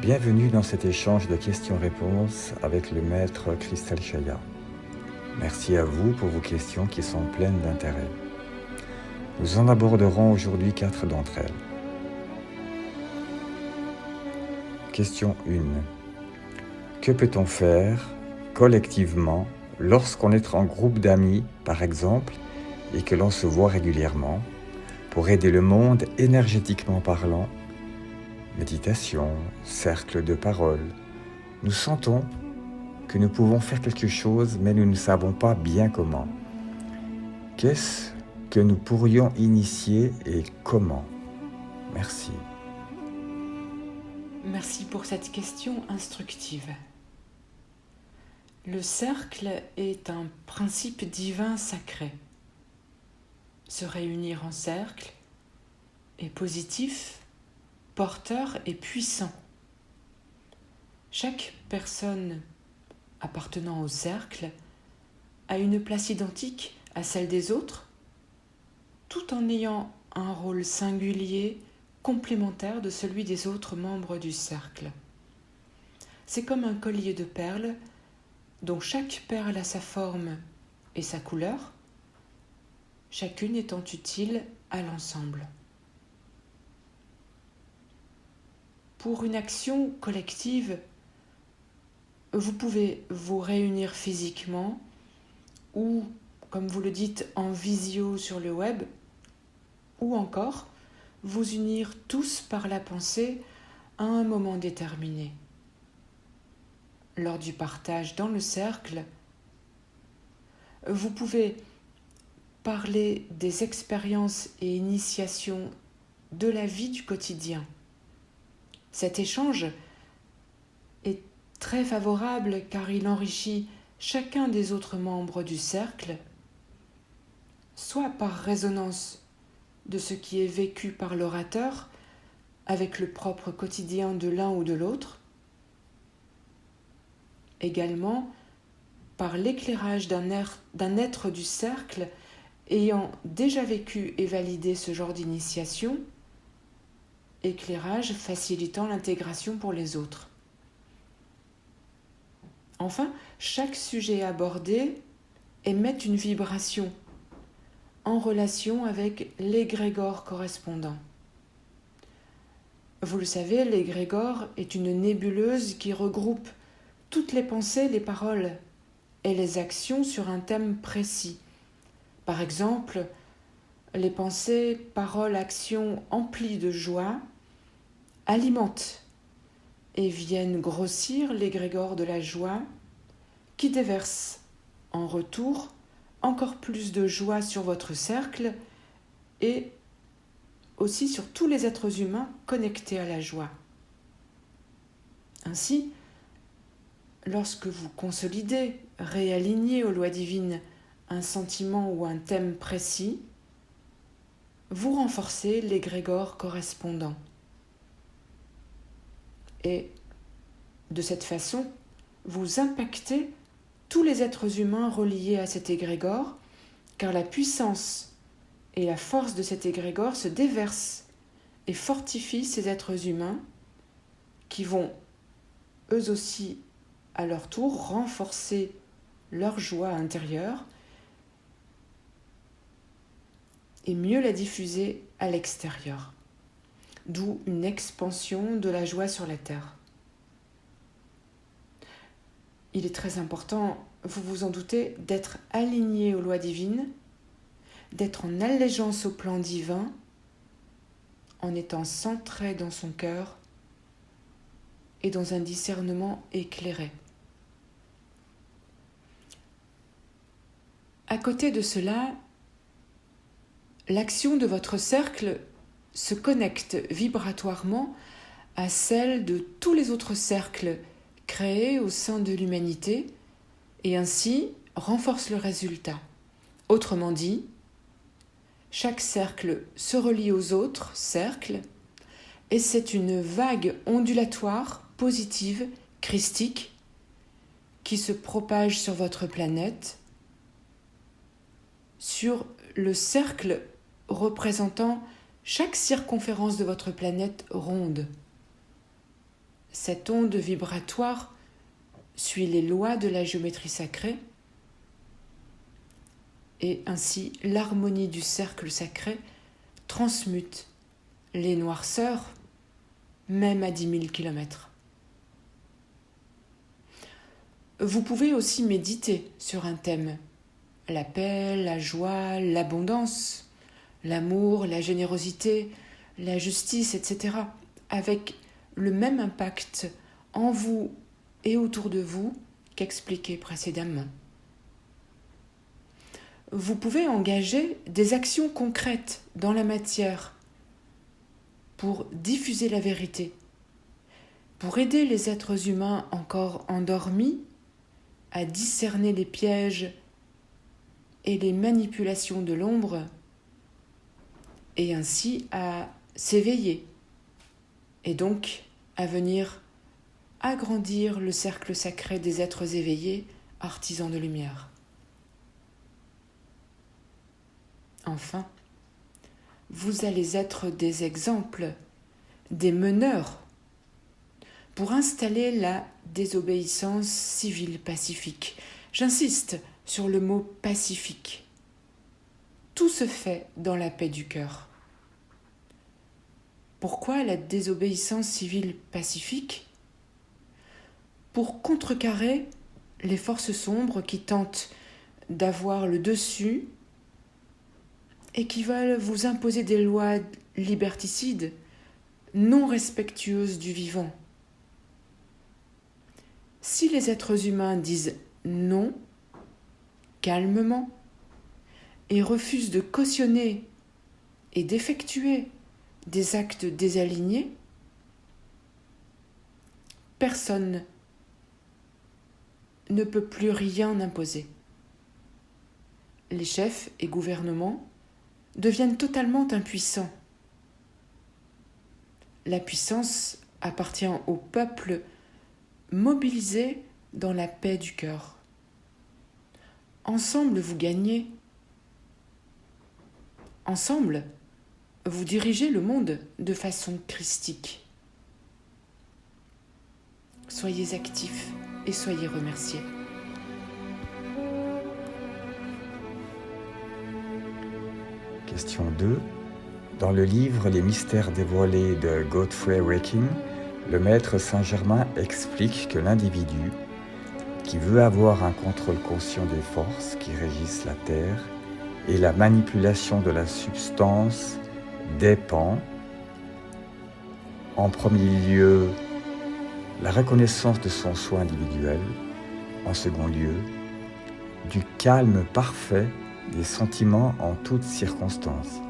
Bienvenue dans cet échange de questions-réponses avec le maître Cristal Chaya. Merci à vous pour vos questions qui sont pleines d'intérêt. Nous en aborderons aujourd'hui 4 d'entre elles. Question 1. Que peut-on faire collectivement lorsqu'on est en groupe d'amis, par exemple, et que l'on se voit régulièrement, pour aider le monde énergétiquement parlant? Méditation, cercle de parole. Nous sentons que nous pouvons faire quelque chose, mais nous ne savons pas bien comment. Qu'est-ce que nous pourrions initier et comment? Merci. Merci pour cette question instructive. Le cercle est un principe divin sacré. Se réunir en cercle est positif, porteur et puissant. Chaque personne appartenant au cercle a une place identique à celle des autres, tout en ayant un rôle singulier, complémentaire de celui des autres membres du cercle. C'est comme un collier de perles dont chaque perle a sa forme et sa couleur, chacune étant utile à l'ensemble. Pour une action collective, vous pouvez vous réunir physiquement ou, comme vous le dites, en visio sur le web, ou encore vous unir tous par la pensée à un moment déterminé. Lors du partage dans le cercle, vous pouvez parler des expériences et initiations de la vie du quotidien. Cet échange est très favorable car il enrichit chacun des autres membres du cercle, soit par résonance de ce qui est vécu par l'orateur avec le propre quotidien de l'un ou de l'autre, également par l'éclairage d'un être du cercle ayant déjà vécu et validé ce genre d'initiation, éclairage facilitant l'intégration pour les autres. Enfin, chaque sujet abordé émet une vibration en relation avec l'égrégore correspondant. Vous le savez, l'égrégore est une nébuleuse qui regroupe toutes les pensées, les paroles et les actions sur un thème précis. Par exemple, les pensées, paroles, actions emplies de joie alimentent et viennent grossir l'égrégore de la joie qui déverse en retour encore plus de joie sur votre cercle et aussi sur tous les êtres humains connectés à la joie. Ainsi, lorsque vous consolidez, réalignez aux lois divines un sentiment ou un thème précis, vous renforcez l'égrégore correspondant. Et de cette façon, vous impactez tous les êtres humains reliés à cet égrégore, car la puissance et la force de cet égrégore se déversent et fortifient ces êtres humains qui vont, eux aussi, à leur tour, renforcer leur joie intérieure et mieux la diffuser à l'extérieur. D'où une expansion de la joie sur la terre. Il est très important, vous vous en doutez, d'être aligné aux lois divines, d'être en allégeance au plan divin, en étant centré dans son cœur et dans un discernement éclairé. À côté de cela, l'action de votre cercle se connecte vibratoirement à celle de tous les autres cercles créés au sein de l'humanité et ainsi renforce le résultat. Autrement dit, chaque cercle se relie aux autres cercles et c'est une vague ondulatoire, positive, christique qui se propage sur votre planète, sur le cercle représentant chaque circonférence de votre planète ronde. Cette onde vibratoire suit les lois de la géométrie sacrée et ainsi l'harmonie du cercle sacré transmute les noirceurs même à 10 000 kilomètres. Vous pouvez aussi méditer sur un thème, la paix, la joie, l'abondance, l'amour, la générosité, la justice, etc., avec le même impact en vous et autour de vous qu'expliqué précédemment. Vous pouvez engager des actions concrètes dans la matière pour diffuser la vérité, pour aider les êtres humains encore endormis à discerner les pièges et les manipulations de l'ombre et ainsi à s'éveiller et donc à venir agrandir le cercle sacré des êtres éveillés, artisans de lumière. Enfin, vous allez être des exemples, des meneurs, pour installer la désobéissance civile pacifique. J'insiste sur le mot pacifique. Tout se fait dans la paix du cœur. Pourquoi la désobéissance civile pacifique ? Pour contrecarrer les forces sombres qui tentent d'avoir le dessus et qui veulent vous imposer des lois liberticides, non respectueuses du vivant. Si les êtres humains disent non, calmement, et refusent de cautionner et d'effectuer des actes désalignés, personne ne peut plus rien imposer. Les chefs et gouvernements deviennent totalement impuissants. La puissance appartient au peuple mobilisé dans la paix du cœur. Ensemble, vous gagnez. Ensemble, vous dirigez le monde de façon christique. Soyez actifs et soyez remerciés. Question 2. Dans le livre Les mystères dévoilés de Godfrey Raking, le maître Saint-Germain explique que l'individu, qui veut avoir un contrôle conscient des forces qui régissent la Terre et la manipulation de la substance, dépend, en premier lieu, la reconnaissance de son soi individuel, en second lieu, du calme parfait des sentiments en toutes circonstances.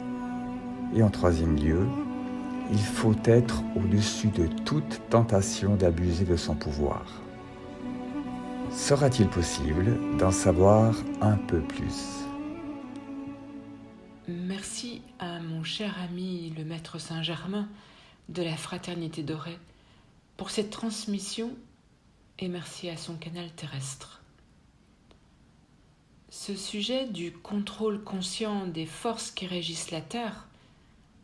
Et en troisième lieu, il faut être au-dessus de toute tentation d'abuser de son pouvoir. Sera-t-il possible d'en savoir un peu plus ? Merci à mon cher ami le maître Saint-Germain de la Fraternité dorée pour cette transmission et merci à son canal terrestre. Ce sujet du contrôle conscient des forces qui régissent la Terre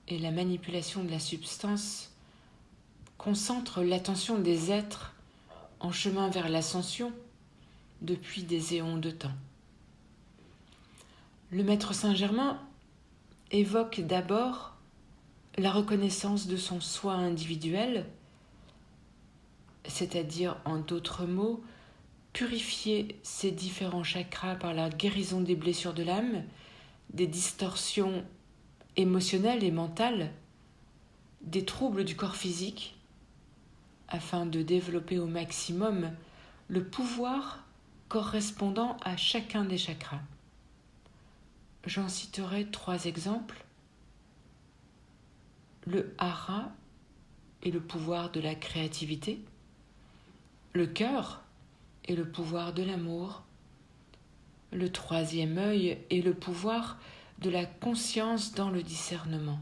et la manipulation de la substance concentre l'attention des êtres en chemin vers l'ascension depuis des éons de temps. Le maître Saint-Germain évoque d'abord la reconnaissance de son soi individuel, c'est-à-dire en d'autres mots, purifier ses différents chakras par la guérison des blessures de l'âme, des distorsions émotionnelles et mentales, des troubles du corps physique, afin de développer au maximum le pouvoir correspondant à chacun des chakras. J'en citerai 3 exemples. Le hara est le pouvoir de la créativité, le cœur est le pouvoir de l'amour, le 3e œil est le pouvoir de la conscience dans le discernement.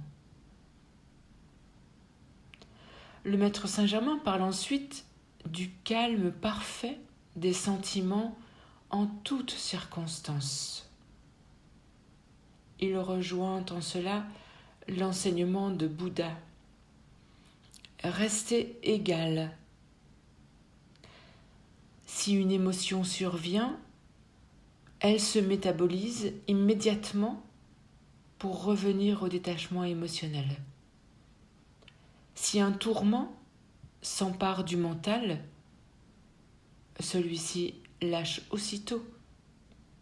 Le maître Saint-Germain parle ensuite du calme parfait des sentiments en toutes circonstances. Il rejoint en cela l'enseignement de Bouddha. Restez égal Si une émotion survient, elle se métabolise immédiatement pour revenir au détachement émotionnel. Si un tourment s'empare du mental, celui-ci lâche aussitôt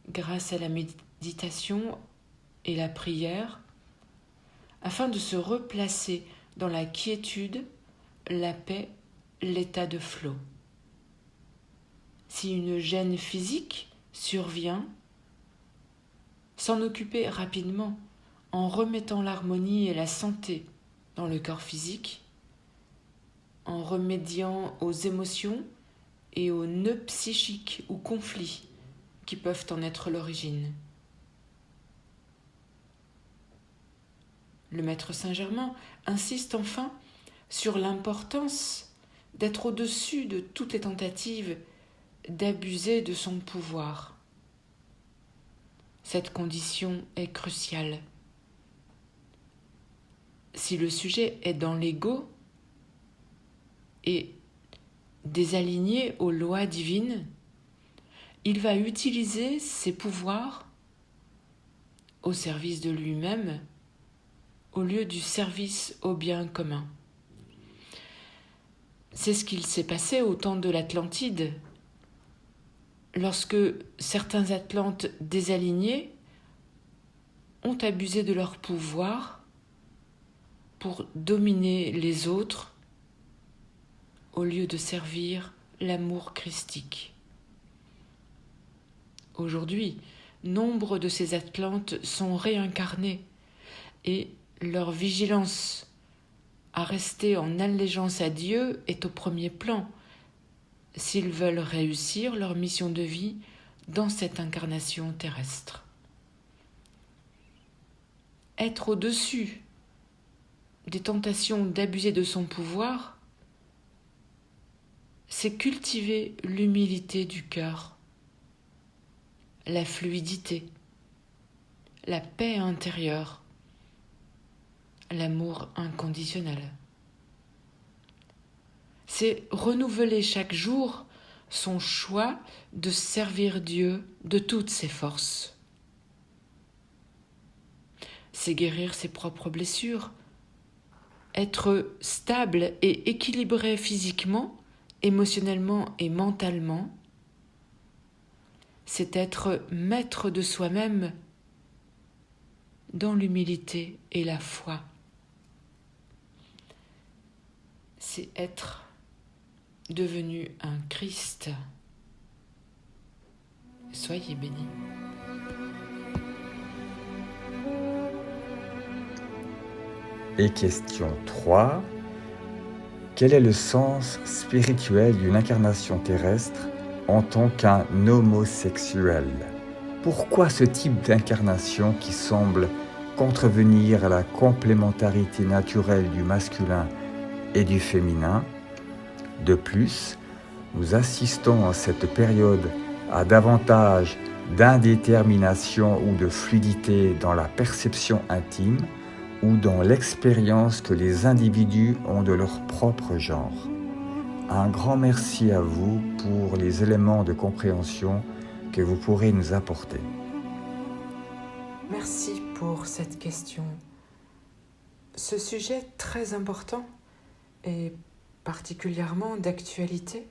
grâce à la méditation et la prière afin de se replacer dans la quiétude, la paix, l'état de flot. Si une gêne physique survient, s'en occuper rapidement en remettant l'harmonie et la santé dans le corps physique, en remédiant aux émotions et aux nœuds psychiques ou conflits qui peuvent en être l'origine. Le maître Saint-Germain insiste enfin sur l'importance d'être au-dessus de toutes les tentatives d'abuser de son pouvoir. Cette condition est cruciale. Si le sujet est dans l'ego et désaligné aux lois divines, il va utiliser ses pouvoirs au service de lui-même au lieu du service au bien commun. C'est ce qu'il s'est passé au temps de l'Atlantide, lorsque certains Atlantes désalignés ont abusé de leur pouvoir pour dominer les autres au lieu de servir l'amour christique. Aujourd'hui, nombre de ces Atlantes sont réincarnés et leur vigilance à rester en allégeance à Dieu est au premier plan s'ils veulent réussir leur mission de vie dans cette incarnation terrestre. Être au-dessus des tentations d'abuser de son pouvoir, c'est cultiver l'humilité du cœur, la fluidité, la paix intérieure, l'amour inconditionnel. C'est renouveler chaque jour son choix de servir Dieu de toutes ses forces. C'est guérir ses propres blessures, être stable et équilibré physiquement, émotionnellement et mentalement. C'est être maître de soi-même dans l'humilité et la foi. C'est être devenu un Christ. Soyez bénis. Et question 3. Quel est le sens spirituel d'une incarnation terrestre en tant qu'un homosexuel? Pourquoi ce type d'incarnation qui semble contrevenir à la complémentarité naturelle du masculin et du féminin? De plus, nous assistons en cette période à davantage d'indétermination ou de fluidité dans la perception intime ou dans l'expérience que les individus ont de leur propre genre. Un grand merci à vous pour les éléments de compréhension que vous pourrez nous apporter. Merci pour cette question. Ce sujet très important et particulièrement d'actualité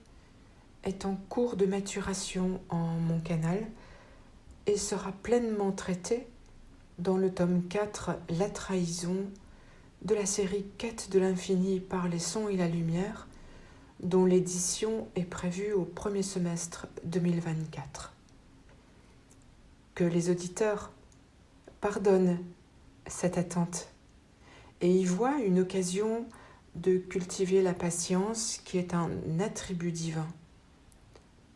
est en cours de maturation en mon canal et sera pleinement traité dans le tome 4, La trahison, de la série Quête de l'infini par les sons et la lumière, dont l'édition est prévue au premier semestre 2024. Que les auditeurs pardonnent cette attente et y voient une occasion de cultiver la patience qui est un attribut divin.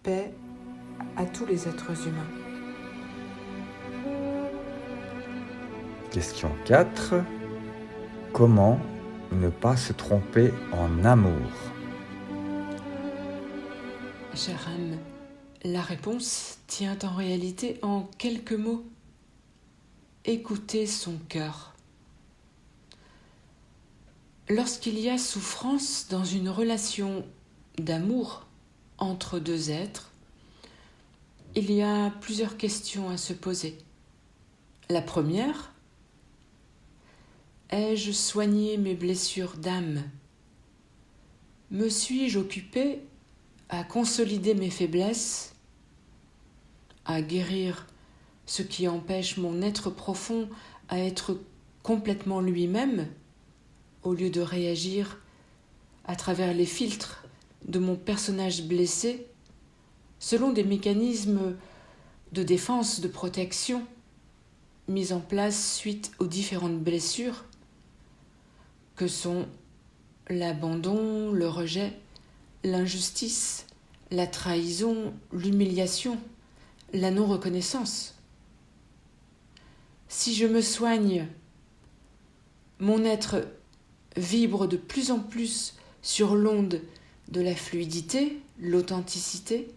Paix à tous les êtres humains. Question 4. Comment ne pas se tromper en amour? Cher âme, la réponse tient en réalité en quelques mots. Écoutez son cœur. Lorsqu'il y a souffrance dans une relation d'amour entre deux êtres, il y a plusieurs questions à se poser. La première, ai-je soigné mes blessures d'âme? Me suis-je occupé à consolider mes faiblesses, à guérir ce qui empêche mon être profond à être complètement lui-même, au lieu de réagir à travers les filtres de mon personnage blessé, selon des mécanismes de défense, de protection, mis en place suite aux différentes blessures que sont l'abandon, le rejet, l'injustice, la trahison, l'humiliation, la non-reconnaissance. Si je me soigne, mon être vibre de plus en plus sur l'onde de la fluidité, l'authenticité,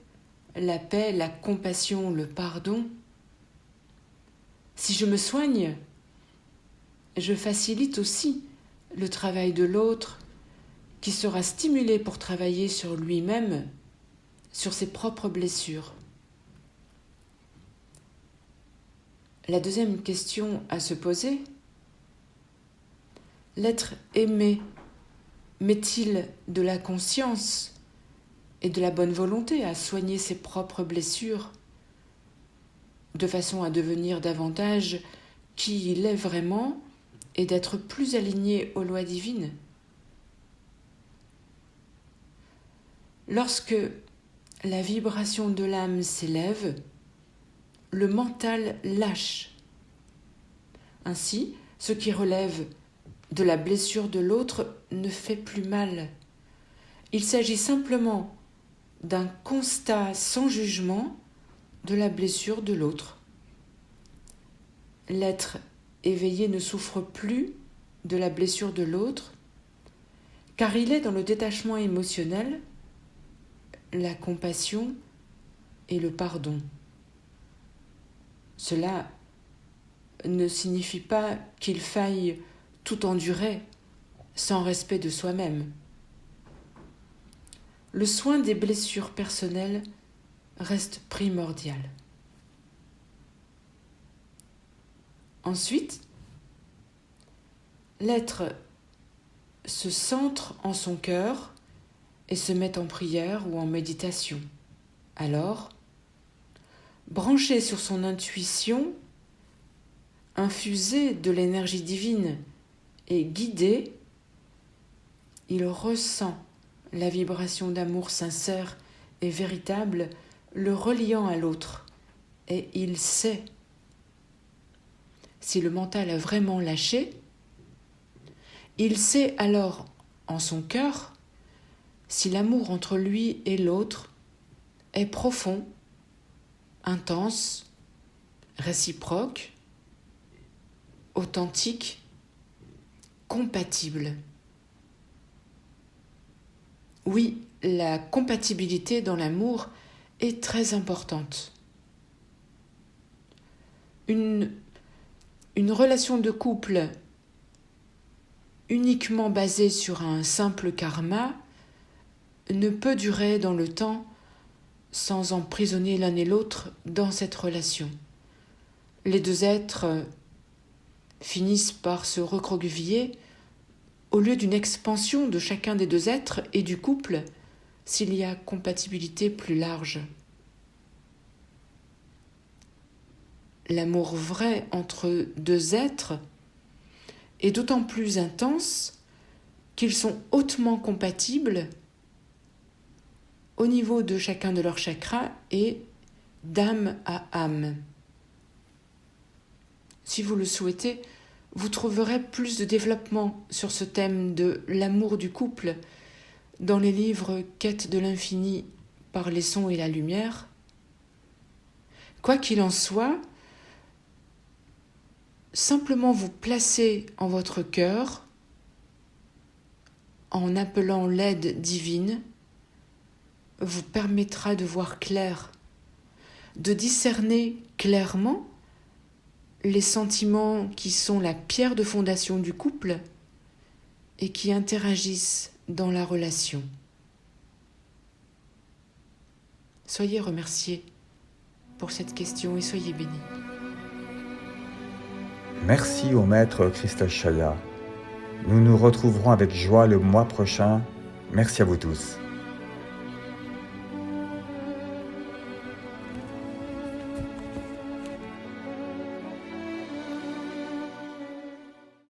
la paix, la compassion, le pardon. Si je me soigne, je facilite aussi le travail de l'autre qui sera stimulé pour travailler sur lui-même, sur ses propres blessures. La deuxième question à se poser, l'être aimé met-il de la conscience et de la bonne volonté à soigner ses propres blessures de façon à devenir davantage qui il est vraiment et d'être plus aligné aux lois divines? Lorsque la vibration de l'âme s'élève, le mental lâche. Ainsi, ce qui relève de la blessure de l'autre ne fait plus mal. Il s'agit simplement d'un constat sans jugement de la blessure de l'autre. L'être éveillé ne souffre plus de la blessure de l'autre, car il est dans le détachement émotionnel, la compassion et le pardon. Cela ne signifie pas qu'il faille tout endurer sans respect de soi-même. Le soin des blessures personnelles reste primordial. Ensuite, l'être se centre en son cœur et se met en prière ou en méditation. Alors, branché sur son intuition, infusé de l'énergie divine et guidé, il ressent la vibration d'amour sincère et véritable le reliant à l'autre, et il sait. Si le mental a vraiment lâché, il sait alors en son cœur si l'amour entre lui et l'autre est profond, intense, réciproque, authentique, compatible. Oui, la compatibilité dans l'amour est très importante. Une relation de couple uniquement basée sur un simple karma ne peut durer dans le temps sans emprisonner l'un et l'autre dans cette relation. Les deux êtres finissent par se recroqueviller au lieu d'une expansion de chacun des deux êtres et du couple s'il y a compatibilité plus large. L'amour vrai entre deux êtres est d'autant plus intense qu'ils sont hautement compatibles au niveau de chacun de leurs chakras et d'âme à âme. Si vous le souhaitez, vous trouverez plus de développement sur ce thème de l'amour du couple dans les livres Quête de l'infini par les sons et la lumière. Quoi qu'il en soit, simplement vous placer en votre cœur en appelant l'aide divine vous permettra de voir clair, de discerner clairement les sentiments qui sont la pierre de fondation du couple et qui interagissent dans la relation. Soyez remerciés pour cette question et soyez bénis. Merci au maître Christophe Chaya. Nous nous retrouverons avec joie le mois prochain. Merci à vous tous.